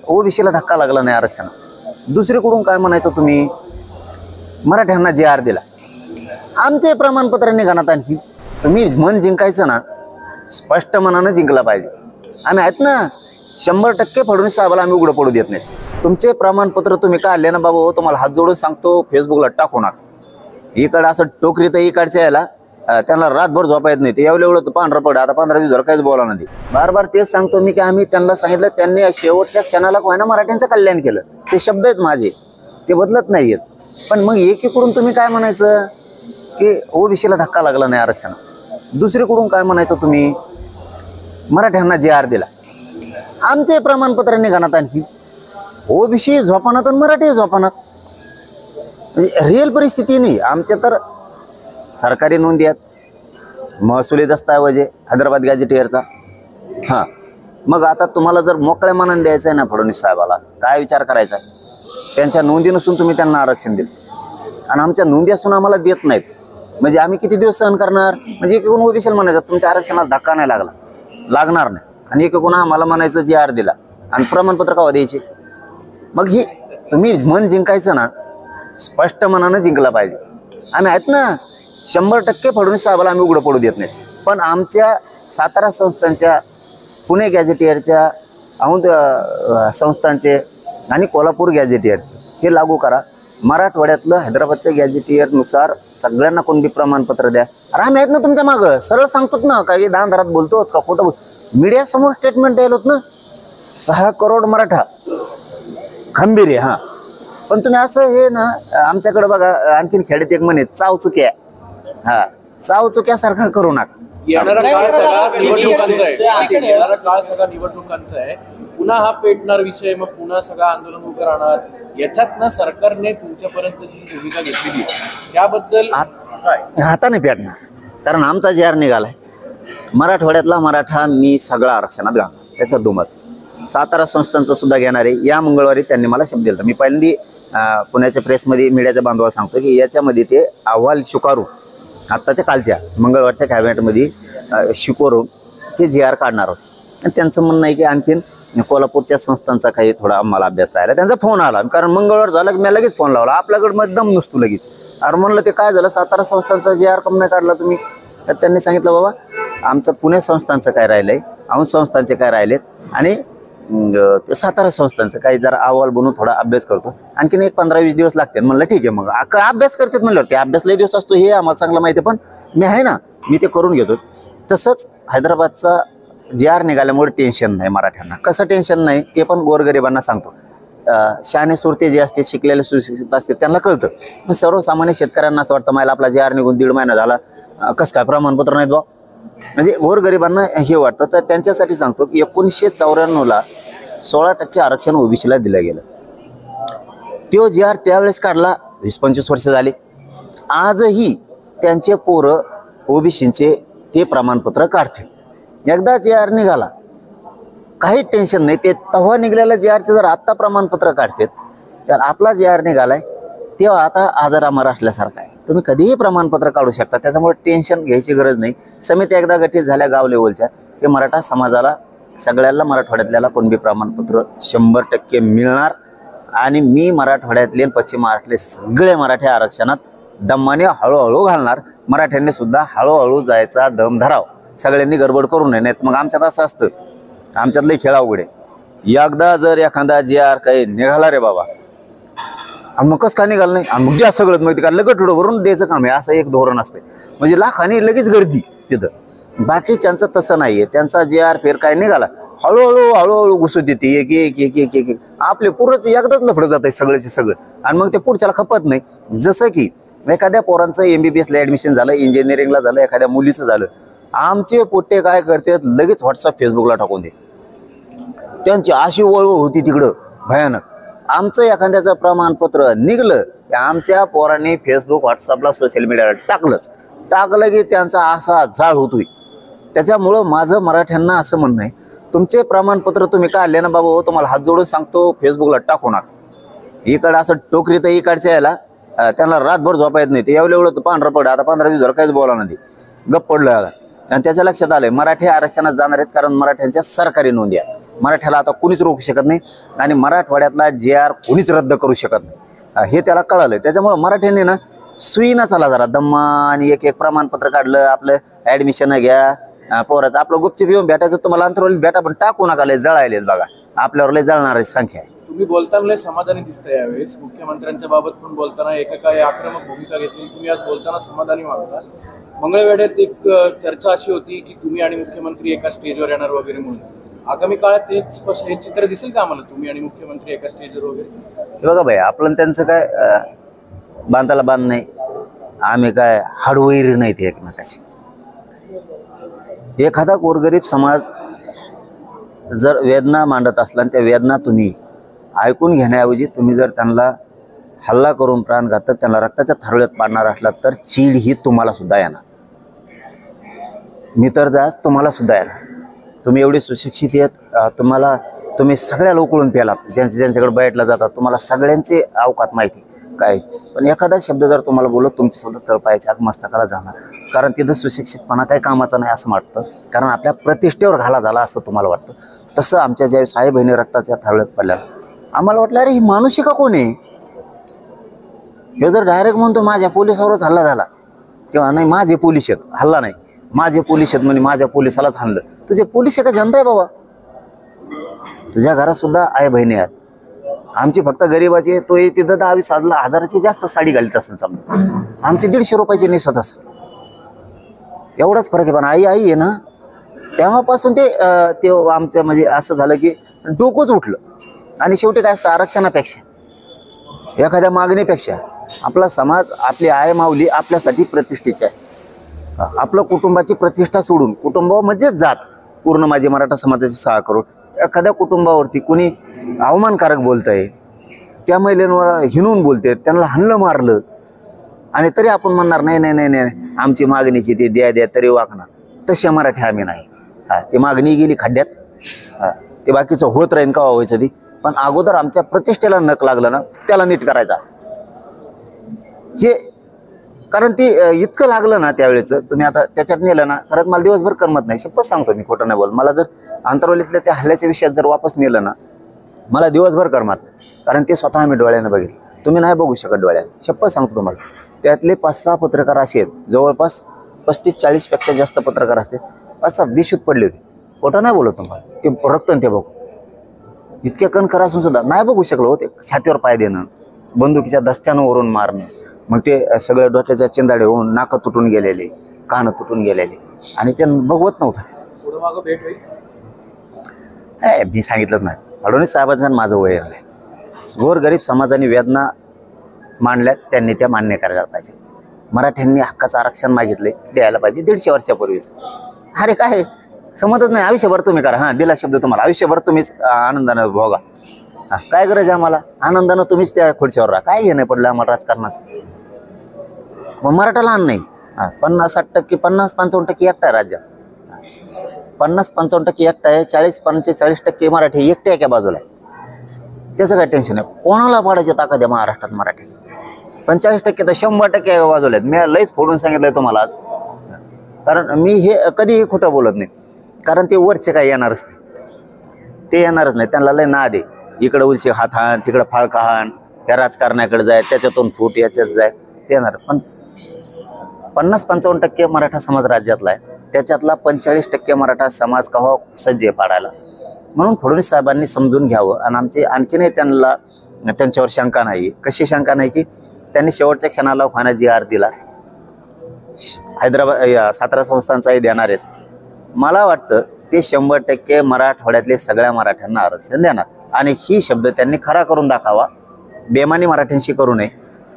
ओबीसीला धक्का लागला नाही आरक्षण, दुसरीकडून काय म्हणायचं तुम्ही, मराठ्यांना जे आर दिला, आमचे प्रमाणपत्र निघाणात आणखी तुम्ही मन जिंकायचं ना, स्पष्ट मनानं जिंकला पाहिजे. आम्ही आहेत ना 100% फडणवीस साहेबाला आम्ही उघडं पडू देत नाही. तुमचे प्रमाणपत्र तुम्ही काढले ना बाबा, तुम्हाला हात जोडून सांगतो फेसबुकला टाकू नका. इकडं असं टोकरी तर इकडच्या यायला त्यांना रातभर झोपा येत नाही. ते एवढं पांढरं पड, आता 15 दिवस काहीच बोला नाही. बार बार तेच सांगतो मी की आम्ही त्यांना सांगितलं, त्यांनी शेवटच्या क्षणाला कोणा मराठ्यांचं कल्याण केलं. ते शब्द आहेत माझे, ते बदलत नाहीयेत. पण मग एकीकडून तुम्ही काय म्हणायचं की ओबीसीला धक्का लागला नाही आरक्षण, दुसरीकडून काय म्हणायचं तुम्ही, मराठ्यांना जे आर दिला, आमचे प्रमाणपत्र निघाणात आणखी ओबीसी झोपानात आणि मराठी झोपानात. रिअल परिस्थिती नाही. आमच्या तर सरकारी नोंदी आहेत, महसुली दस्तावेज आहे हैदराबाद गॅझेटियरचा. हां, मग आता तुम्हाला जर मोकळ्या मनाने द्यायचं आहे ना फडणवीस साहेबाला, काय विचार करायचा आहे, त्यांच्या नोंदी नसून तुम्ही त्यांना आरक्षण दिलं आणि आमच्या नोंदी असून आम्हाला देत नाहीत, म्हणजे आम्ही किती दिवस सहन करणार. म्हणजे एकीकडून ओबीसीला म्हणायचं तुमच्या आरक्षणाला धक्का नाही लागणार नाही, आणि एकीकडून आम्हाला म्हणायचं जे आर दिला आणि प्रमाणपत्र केव्हा द्यायचे. मग ही तुम्ही मन जिंकायचं ना, स्पष्ट मनानं जिंकला पाहिजे. आम्ही आहेत ना 100% फडणवीस साहेबाला आम्ही उघडं पडू देत नाही. पण आमच्या सातारा संस्थांच्या, पुणे गॅझेटियरच्या, औंध संस्थांचे आणि कोल्हापूर गॅझेटियरचे हे लागू करा. मराठवाड्यातलं हैदराबादच्या गॅझेटियरनुसार सगळ्यांना कोणती प्रमाणपत्र द्या. अरे आम्ही आहेत ना तुमच्या मागं, सरळ सांगतोच ना, काही दान धरात बोलतो का खोटं मीडिया समोर स्टेटमेंट द्यायला होत ना. 6 करोड मराठा खंबीर आहे. हां, पण तुम्ही असं हे ना, आमच्याकडे बघा आणखीन खेड्यात एक म्हणे चाव चुक्या, हा चाव चुक्यासारखा करू नका. येणारा काळ सगळा निवडणुकांचा आहे, येणारा काळ सगळा निवडणुकांचा आहे. पुन्हा हा पेटणार विषय, मग पुन्हा सगळं आंदोलन उभं राहणार. याच्यात ना सरकारने तुमच्यापर्यंत जी भूमिका घेतलेली त्याबद्दल काय हाताने पेटणार, कारण आमचा जे आर निघालाय मराठवाड्यातला मराठा मी सगळा आरक्षणात घालणार, त्याचं दुमत. सातारा संस्थांचं सुद्धा घेणार आहे. या मंगळवारी त्यांनी मला शब्द दिला. मी पहिल्यांदा पुण्याच्या प्रेसमध्ये मीडियाच्या बांधवाला सांगतो की याच्यामध्ये ते अहवाल स्वीकारून आत्ताच्या कालच्या मंगळवारच्या कॅबिनेटमध्ये स्वीकारून ते जी आर काढणार आहोत. आणि त्यांचं म्हणणं आहे की आणखीन कोल्हापूरच्या संस्थांचा काही थोडा आम्हाला अभ्यास राहिला. त्यांचा फोन आला, कारण मंगळवार झाला की मी लगेच फोन लावला. आपल्याकडे मध्ये दम नसतो लगेच. अरे म्हणलं ते काय झालं, सातारा संस्थांचा जी आर कम नाही काढला तुम्ही. तर त्यांनी सांगितलं बाबा आमचं पुणे संस्थांचं काय राहिलंय, औंध संस्थांचे काय राहिलेत, आणि ते सातारा संस्थांचं काही जरा अहवाल बनवून थोडा अभ्यास करतो. आणखीन एक 15-20 दिवस लागतील. म्हणलं ठीक आहे. मग अभ्यास करतात म्हणल्यावर ते अभ्यास लई दिवस असतो हे आम्हाला चांगलं माहिती आहे, पण मी आहे ना, मी ते करून घेतो. तसंच हैदराबादचा जे आर निघाल्यामुळे टेन्शन नाही मराठ्यांना. कसं टेन्शन नाही ते पण गोरगरिबांना सांगतो. शहाणे सुरते जे असते, शिकलेले सुशिक्षित असते, त्यांना कळतं. पण सर्वसामान्य शेतकऱ्यांना असं वाटतं मला आपला जे आर निघून 1.5 महिना झाला, कसं काय प्रमाणपत्र नाहीत बा, म्हणजे गोरगरिबांना हे वाटतं. तर त्यांच्यासाठी सांगतो की 1994ला 16% आरक्षण ओबीसीला दिलं गेलं. तो जे आर त्यावेळेस काढला, 20-25 वर्ष झाले. आजही त्यांचे पोरं ओबीसीचे ते प्रमाणपत्र काढतील. एकदा जे आर निघाला काही टेन्शन नाही. ते तेव्हा निघालेल्या जे आरचे जर आत्ता प्रमाणपत्र काढतात, तर आपला जे आर निघालाय तेव्हा आता आजार आम्हाला असल्यासारखा आहे. तुम्ही कधीही प्रमाणपत्र काढू शकता, त्याच्यामुळे टेन्शन घ्यायची गरज नाही. समिती एकदा गठीत झाल्या गाव लेवलच्या, ते मराठा समाजाला सगळ्याला मराठवाड्यातल्याला कोणबी प्रमाणपत्र 100% मिळणार. आणि मी मराठवाड्यातले पश्चिम महाराष्ट्रातले सगळे मराठी आरक्षणात दमाने हळूहळू घालणार. मराठ्यांनी सुद्धा हळूहळू जायचा दम धराव. सगळ्यांनी गडबड करू नये. नाहीत मग आमच्यात असं असतं, आमच्यातलं खेळ अवघड आहे. एकदा जर एखादा जे आर काही निघाला रे बाबा, आणि मग कसं काय निघालं नाही, आणि मग ज्या सगळं मग तिकडलं गठुडं भरून द्यायचं काम आहे, असं एक धोरण असते. म्हणजे लाखांनी लगेच गर्दी तिथं. बाकीच्यांचं तसं नाही आहे. त्यांचा जे आर फेर काय निघाला हळूहळू घुसत येते एक एक एक एक एक एक आपले पुरंच एकदाच लफडं जात आहे सगळ्याचे सगळं. आणि मग ते पुढच्याला खपत नाही. जसं की एखाद्या पोरांचं MBBSला ॲडमिशन झालं, इंजिनिअरिंगला झालं, एखाद्या मुलीचं झालं, आमचे पोट्टे काय करतात लगेच व्हॉट्सअप फेसबुकला टाकून दे. त्यांची अशी वळवळ होती तिकडं भयानक. आमचं एखाद्याचं प्रमाणपत्र निघलं की आमच्या पोरांनी फेसबुक व्हॉट्सअपला सोशल मीडियाला टाकलं की त्यांचा असा जाळ होतोय. त्याच्यामुळं माझं मराठ्यांना असं म्हणणं आहे, तुमचे प्रमाणपत्र तुम्ही काढले ना बाबा, तुम्हाला हात जोडून सांगतो फेसबुकला टाकू नका. इकडं असं टोकरी तर इकडच्या यायला त्यांना रातभर झोपा येत नाही. ते एवढं पांढरं पड, आता 15 दिवस काहीच बोला नाही, गप्प पडलं. आणि त्याच्या लक्षात आलंय मराठी आरक्षणात जाणार आहेत, कारण मराठ्यांच्या सरकारी नोंदी आहेत. मराठ्याला आता कुणीच रोखू शकत नाही आणि मराठवाड्यातला JR कुणीच रद्द करू शकत नाही, हे त्याला कळालं. त्याच्यामुळं मराठ्यांनी ना सुईना चला जरा दम्मा आणि एक एक प्रमाणपत्र काढलं, आपलं ऍडमिशन घ्या पोराचं, आपलं गुपचूप येऊन भेटायचं, तुम्हाला अंतरवलीत भेटा पण टाकू नका, लय जळायलेत बघा, आपल्यावर लय जळणाऱ्याची संख्या आहे. तुम्ही बोलताना लय समाधानी दिसतंय यावेळेस. मुख्यमंत्र्यांच्या बाबत पण बोलताना एका काही आक्रमक भूमिका घेतली. तुम्ही आज बोलताना समाधानी वाटता. मंगळवेढ्यात एक चर्चा अशी होती की तुम्ही आणि मुख्यमंत्री एका स्टेजवर येणार वगैरे म्हणून. आगामी काळात हे चित्र दिसेल का आम्हाला, तुम्ही आणि मुख्यमंत्री एका स्टेजवर वगैरे? हे बघा भाई, आपलं त्यांचं काय बांधाला बांध नाही, आम्ही काय हाडवैर नाही ते एकमेकाची. एखादा गोरगरीब समाज जर वेदना मांडत असला आणि त्या वेदना तुम्ही ऐकून घेण्याऐवजी तुम्ही जर त्यांना हल्ला करून प्राणघातक त्यांना रक्ताच्या थारोळ्यात पाडणार असला तर चीड ही तुम्हाला सुद्धा येणार. मी तर जास्त तुम्हाला सुद्धा येणार. तुम्ही एवढे सुशिक्षित आहेत, तुम्ही सगळ्या लोकळून पेलात, ज्यांच्याकडे बैठला जातात, तुम्हाला सगळ्यांचे अवकात माहिती काय. पण एखादा शब्द जर तुम्हाला बोलत तुमच्या सुद्धा तळपायाच्या आग मस्तकाला जाणार, कारण तिथं सुशिक्षितपणा काही कामाचा नाही असं वाटतं, कारण आपल्या प्रतिष्ठेवर घाला झाला असं तुम्हाला वाटतं. तसं आमच्या ज्यावेळेस आई बहिणी रक्ताच्या थारोळ्यात पडल्या आम्हाला वाटलं अरे ही माणूस का कोण आहे. हे जर डायरेक्ट म्हणतो माझ्या पोलिसावरच हल्ला झाला, तेव्हा नाही माझे पोलीस आहेत, हल्ला नाही माझे पोलीस आहेत म्हणजे माझ्या पोलिसालाच हाणलं. तुझे पोलीस का जनता आहे बाबा, तुझ्या घरात सुद्धा आई बहिणी आहेत. आमची फक्त गरीबाची तो तिथं 10,000-20,000 जास्त साडी घालीत असेल समजा, आमची 150 रुपयाची नेसत असेल, एवढाच फरक आहे. पण आई आहे ना, तेव्हापासून ते आमच्या म्हणजे असं झालं की डोकंच उठलं. आणि शेवटी काय असतं, आरक्षणापेक्षा एखाद्या मागणीपेक्षा आपला समाज, आपली आय माऊली आपल्यासाठी प्रतिष्ठेची असते. आपलं कुटुंबाची प्रतिष्ठा सोडून, कुटुंब म्हणजे जात, पूर्ण माझी मराठा समाजाची 6 करोड, एखाद्या कुटुंबावरती कुणी अवमानकारक बोलतंय, त्या महिलांवर हिणून बोलते, त्यांना हाणलं मारलं, आणि तरी आपण म्हणणार नाही नाही नाही नाही आमची मागणीची ती द्या तरी वागणार. तसे मराठी आम्ही नाही. ती मागणी गेली खड्ड्यात, ते बाकीचं होत राहीन का व्हायचं ती, पण अगोदर आमच्या प्रतिष्ठेला नक लागलं ना त्याला नीट करायचा. हे कारण ती इतकं लागलं ना त्यावेळेचं, तुम्ही आता त्याच्यात नेलं ना, खरंच मला दिवसभर करमत नाही, शपथ सांगतो मी, खोटं नाही बोल. मला जर अंतरवलीतल्या त्या हल्ल्याच्या विषयात जर वापस नेलं ना, मला दिवसभर करमत नाही, कारण ते स्वतः आम्ही डोळ्यानं बघितलं. तुम्ही नाही बघू शकत डोळ्यानं, शपथ सांगतो तुम्हाला. त्यातले 5-6 पत्रकार असे आहेत, जवळपास 35-40 पेक्षा जास्त पत्रकार असते, 5-6 बेशुद्ध पडले होते. खोटं नाही बोलत तुम्हाला, ते रक्तन ते बघू, इतके कणखर असून सुद्धा नाही बघू शकलो होते. छातीवर पाय देणं, बंदुकीच्या दस्त्यानं वरून मारणं, मग ते सगळ्या डोक्याच्या चिंदाडे होऊन नाकं तुटून गेलेले, कानं तुटून गेलेले, आणि ते बघवत नव्हतं. पुढं मागं भेट होईल. मी सांगितलंच नाही, फडणवीस साहेबांचं माझं वैर नाही. गोरगरीब समाजाने वेदना मांडल्यात, त्यांनी त्या मान्य करायला पाहिजे. मराठ्यांनी हक्काचं आरक्षण मागितले, द्यायला पाहिजे 150 वर्षापूर्वीच. अरे काय समजत नाही, आयुष्यभर तुम्ही करा, दिला शब्द तुम्हाला, आयुष्यभर तुम्हीच आनंदानं भोगा. काय गरज आहे आम्हाला, आनंदानं तुम्हीच त्या खुर्चीवर राहा, काय घेणं पडलं आम्हाला राजकारणाचं. मग मराठाला आण नाही, 50-60%, 50-55% एकटा आहे राज्यात, 50-55% एकटा आहे, 40-45% मराठी एकटे एका बाजूला आहे. त्याचं काय टेन्शन आहे, कोणाला पाडायची ताकद आहे महाराष्ट्रात मराठी. 45% तर 100% एका बाजूला आहेत. मी लईच फोडून सांगितलंय तुम्हाला आज, कारण मी हे कधीही खोटं बोलत नाही, कारण ते वरचे काय येणारच नाही, ते येणारच नाही. त्यांना लय नाद आहे, इकडं उलशी हात हाण, तिकडं फाळका हाण, त्या राजकारणाकडे जाय, त्याच्यातून फूट, याच्यात जाय, ते येणार. पण 50-55% मराठा समाज राज्यातला आहे, त्याच्यातला 45% मराठा समाज का हो सज्ज आहे पाडायला. म्हणून फडणवीस साहेबांनी समजून घ्यावं. आणि आमची आणखीनही त्यांच्यावर शंका नाही. कशी शंका नाही की त्यांनी शेवटच्या क्षणाला फाना JR दिला, हैदराबाद सातारा संस्थांचाही देणार आहेत. मला वाटतं ते 100% मराठवाड्यातले सगळ्या मराठ्यांना आरक्षण देणार, आणि ही शब्द त्यांनी खरा करून दाखवावा. बेमानी मराठ्यांशी करू नये.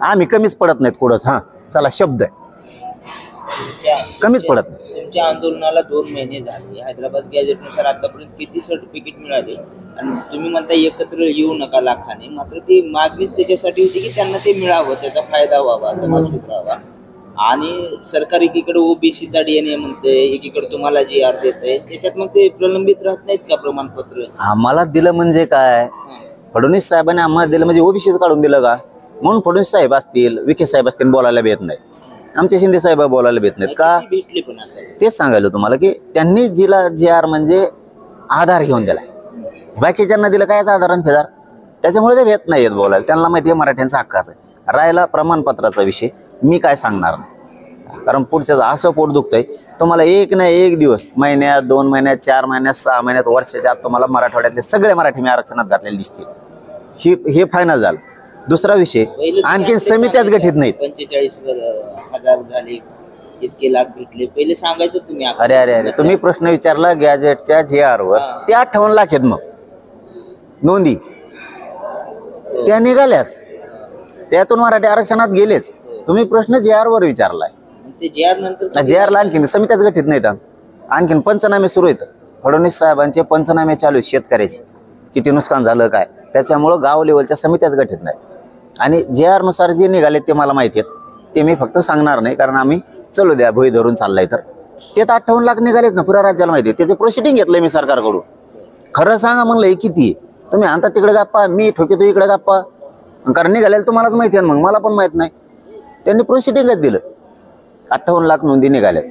आम्ही कमीच पडत नाहीत कुठंच. चला शब्द आहे, कमीच पडत नाही. तुमच्या आंदोलनाला 2 महिने झाले. हैदराबाद गॅजेटनुसार आतापर्यंत किती सर्टिफिकेट मिळाले, आणि तुम्ही म्हणता एकत्र येऊ नका लाखाने, मात्र ती मागणीच त्याच्यासाठी होती की त्यांना ते मिळावं, त्याचा फायदा व्हावा, समाज सुधारावा. आणि सरकार एकीकडे OBCचा DNA म्हणते, एकीकडे तुम्हाला JR देतंय, त्याच्यात मग ते प्रलंबित राहत नाहीत का प्रमाणपत्र? आम्हाला दिलं म्हणजे काय, फडणवीस साहेबांनी आम्हाला दिलं म्हणजे OBCच काढून दिलं का? म्हणून फडणवीस साहेब असतील, विखे साहेब असतील बोलायला भेट नाही, आमचे शिंदे साहेब बोलायला भेट नाहीत का? भेटले पण आता तेच सांगायला तुम्हाला की त्यांनी जिला JR म्हणजे आधार घेऊन दिलाय. बाकीच्यांना दिलं काय साधारण फेदार, त्याच्यामुळे ते भेट नाही येत बोलायला. त्यांना माहिती आहे मराठ्यांचा हक्काच आहे. राहिला प्रमाणपत्राचा विषय, मी काय सांगणार नाही, कारण पुढच्याच असं पोट दुखतंय. तुम्हाला एक ना एक दिवस, महिन्यात, 2 महिन्यात, 4 महिन्यात, 6 महिन्यात, वर्षाच्या आत तुम्हाला मराठवाड्यातले सगळे मराठी मी आरक्षणात घातलेले दिसतील. हे फायनल झालं. दुसरा विषय, आणखी समित्याच गठीत नाहीत. 45,000 झाले, इतके लाख भेटले, पहिले सांगायचं तुम्ही. अरे तुम्ही प्रश्न विचारला गॅजेटच्या JR वर, ते 58 लाख आहेत. मग नोंदी त्या निघाल्याच, त्यातून मराठी आरक्षणात गेलेच. तुम्ही प्रश्न JR वर विचारलाय. ते JR नंतर JR ला आणखीन समित्याच गठीत नाहीत. आणखीन पंचनामे सुरू आहेत. फडणवीस साहेबांचे पंचनामे चालू आहेत शेतकऱ्याचे, किती नुकसान झालं काय. त्याच्यामुळं गाव लेवलच्या समित्याच गठीत नाही. आणि JR नुसार जे निघाले ते मला माहिती आहेत, ते मी फक्त सांगणार नाही, कारण आम्ही चलो द्या भोई धरून चाललाय. तर ते 58 लाख निघालेत ना, पुऱ्या राज्याला माहिती आहे. त्याचे प्रोसिडिंग घेतलंय मी सरकारकडून. खरं सांगा म्हणलं, हे किती तुम्ही आणता तिकडे गप्पा, मी ठोकेतो इकडे गप्पा, कारण निघालेलं तुम्हालाच माहिती आहे. मग मला पण माहित नाही. त्यांनी प्रोसिडिंगच दिलं. 58 लाख नोंदी निघाल्यात.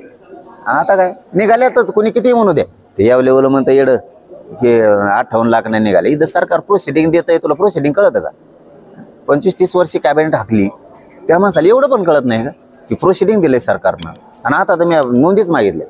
आता काय निघाल्यातच, कोणी किती म्हणू द्या. ते या लेवल म्हणतं येडं की 58 लाख नाही निघाले. इथं सरकार प्रोसिडिंग देत आहे. तुला प्रोसिडिंग कळतं का? 25-30 वर्षी कॅबिनेट हाकली, त्या माणसाला एवढं पण कळत नाही का की प्रोसिडिंग दिलंय सरकारनं, आणि आता तुम्ही नोंदीच मागितल्या.